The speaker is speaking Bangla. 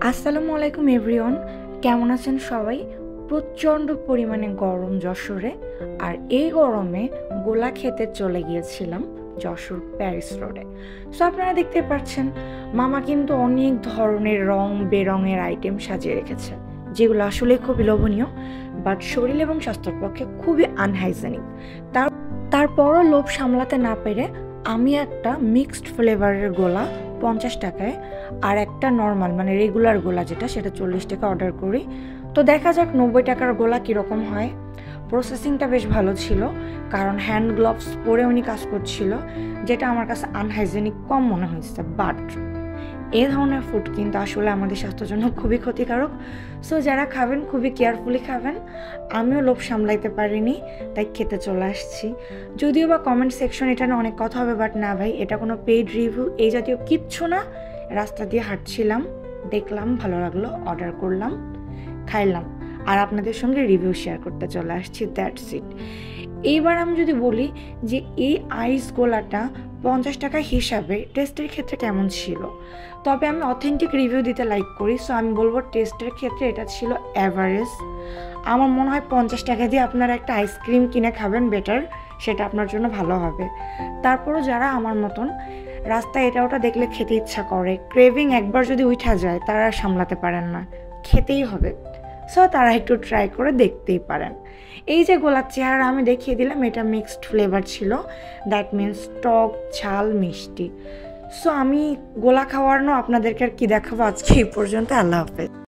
আসসালামু আলাইকুম এভরিওয়ান, কেমন আছেন সবাই? প্রচণ্ড পরিমাণে গরম যশোরে। আর এই গরমে গোলা খেতে চলে গিয়েছিলাম যশোর প্যারিস রোডে। সো আপনারা দেখতে পাচ্ছেন মামা কিন্তু অনেক ধরনের রং বেরঙের আইটেম সাজিয়ে রেখেছে, যেগুলো আসলে খুবই লোভনীয়, বাট শরীর এবং স্বাস্থ্যের পক্ষে খুবই আনহাইজেনিক। তারপরও লোভ সামলাতে না পেরে আমি একটা মিক্সড ফ্লেভারের গোলা 50 টাকায় আর একটা নর্মাল মানে রেগুলার গোলা যেটা সেটা 40 টাকা অর্ডার করি। তো দেখা যাক 90 টাকার গোলা কীরকম হয়। প্রসেসিংটা বেশ ভালো ছিল, কারণ হ্যান্ড গ্লাভস পরে উনি কাজ করছিল, যেটা আমার কাছে আনহাইজেনিক কম মনে হয়েছে। বাট এই ধরনের ফুড কিন্তু আসলে আমাদের স্বাস্থ্যের জন্য খুবই ক্ষতিকারক। সো যারা খাবেন খুবই কেয়ারফুলি খাবেন। আমিও লোভ সামলাইতে পারিনি, তাই খেতে চলে আসছি। যদিও বা কমেন্ট সেকশন এটা নিয়ে অনেক কথা হবে, বাট না ভাই, এটা কোনো পেইড রিভিউ এই জাতীয় কিচ্ছু না। রাস্তা দিয়ে হাঁটছিলাম, দেখলাম, ভালো লাগলো, অর্ডার করলাম, খাইলাম, আর আপনাদের সঙ্গে রিভিউ শেয়ার করতে চলে আসছি। That's it. এইবার আমি যদি বলি যে এই আইস গোলাটা 50 টাকা হিসাবে টেস্টের ক্ষেত্রে কেমন ছিল, তবে আমি অথেন্টিক রিভিউ দিতে লাইক করি। সো আমি বলবো টেস্টের ক্ষেত্রে এটা ছিল অ্যাভারেজ। আমার মনে হয় 50 টাকা দিয়ে আপনারা একটা আইসক্রিম কিনে খাবেন বেটার, সেটা আপনার জন্য ভালো হবে। তারপরও যারা আমার মতন রাস্তায় এটা ওটা দেখলে খেতে ইচ্ছা করে, ক্রেভিং একবার যদি উঠা যায় তারা সামলাতে পারেন না, খেতেই হবে। সো তারা একটু ট্রাই করে দেখতেই পারেন। এই যে গোলাপ চেহারা আমি দেখিয়ে দিলাম, এটা মিক্সড ফ্লেভার ছিল, দ্যাট মিনস টক ঝাল মিষ্টি। সো আমি গোলা খাওয়ানো আপনাদেরকে আর কি দেখাবো, আজকে এই পর্যন্ত। আল্লাহ হাফেজ।